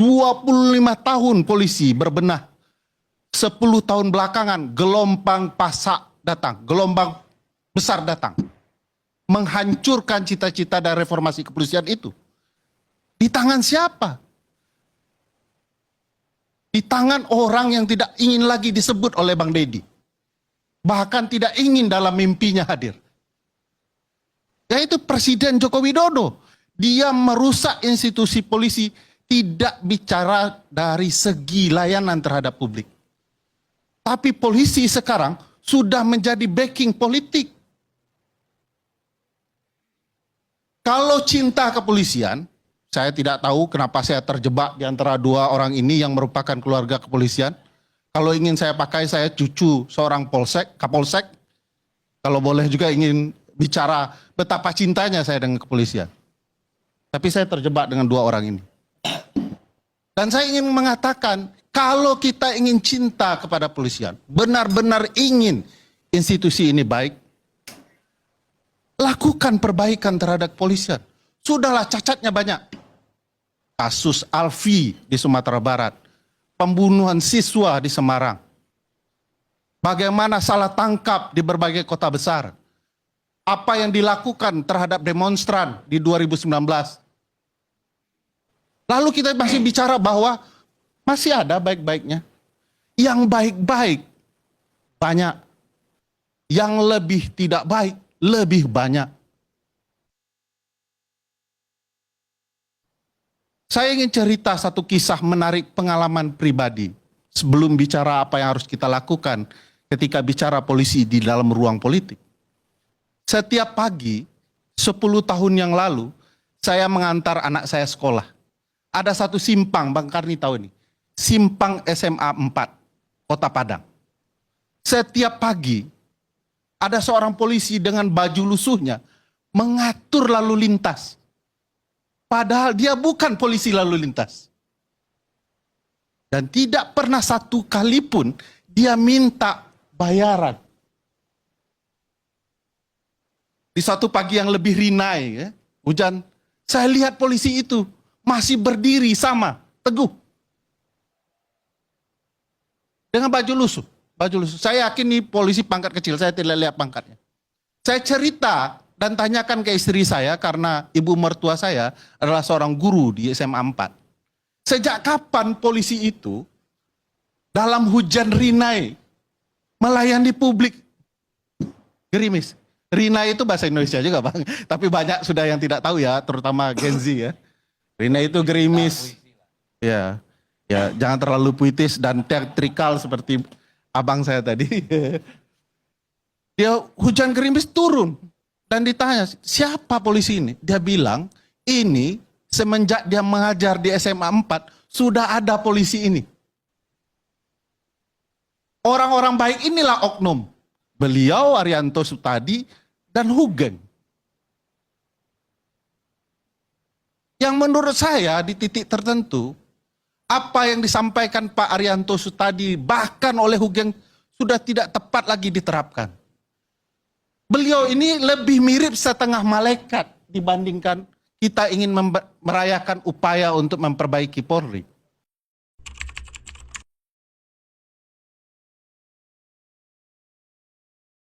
25 tahun polisi berbenah. 10 tahun belakangan gelombang pasak datang, gelombang besar datang. Menghancurkan cita-cita dan reformasi kepolisian itu. Di tangan siapa? Di tangan orang yang tidak ingin lagi disebut oleh Bang Deddy. Bahkan tidak ingin dalam mimpinya hadir. Yaitu Presiden Joko Widodo. Dia merusak institusi polisi, tidak bicara dari segi layanan terhadap publik. Tapi polisi sekarang sudah menjadi backing politik. Kalau cinta kepolisian, saya tidak tahu kenapa saya terjebak di antara dua orang ini yang merupakan keluarga kepolisian. Kalau ingin saya pakai, saya cucu seorang kapolsek. Kalau boleh juga ingin bicara betapa cintanya saya dengan kepolisian. Tapi saya terjebak dengan dua orang ini. Dan saya ingin mengatakan, kalau kita ingin cinta kepada polisian, benar-benar ingin institusi ini baik, lakukan perbaikan terhadap kepolisian. Sudahlah, cacatnya banyak. Kasus Alfi di Sumatera Barat, pembunuhan siswa di Semarang, bagaimana salah tangkap di berbagai kota besar, apa yang dilakukan terhadap demonstran di 2019. Lalu kita masih bicara bahwa masih ada baik-baiknya. Yang baik-baik banyak, yang lebih tidak baik lebih banyak. Saya ingin cerita satu kisah menarik pengalaman pribadi sebelum bicara apa yang harus kita lakukan ketika bicara polisi di dalam ruang politik. Setiap pagi, 10 tahun yang lalu, saya mengantar anak saya sekolah. Ada satu simpang, Bang Karni tahu ini, simpang SMA 4, Kota Padang. Setiap pagi, ada seorang polisi dengan baju lusuhnya mengatur lalu lintas. Padahal dia bukan polisi lalu lintas. Dan tidak pernah satu kali pun dia minta bayaran. Di satu pagi yang lebih rinai, hujan, saya lihat polisi itu masih berdiri sama, teguh. Dengan baju lusuh. Saya yakin nih polisi pangkat kecil, saya tidak lihat pangkatnya. Saya cerita dan tanyakan ke istri saya karena ibu mertua saya adalah seorang guru di SMA 4. Sejak kapan polisi itu dalam hujan rinai melayani publik? Gerimis. Rinai itu bahasa Indonesia juga, Bang. Tapi banyak sudah yang tidak tahu ya, terutama Gen Z ya. Rinai itu gerimis. Ya, jangan terlalu puitis dan teatrikal seperti abang saya tadi. Dia hujan gerimis turun. Dan ditanya, siapa polisi ini? Dia bilang, ini semenjak dia mengajar di SMA 4, sudah ada polisi ini. Orang-orang baik inilah oknum. Beliau, Arianto Sutadi, dan Hugeng. Yang menurut saya di titik tertentu, apa yang disampaikan Pak Arianto Sutadi, bahkan oleh Hugeng, sudah tidak tepat lagi diterapkan. Beliau ini lebih mirip setengah malaikat dibandingkan kita ingin merayakan upaya untuk memperbaiki Polri.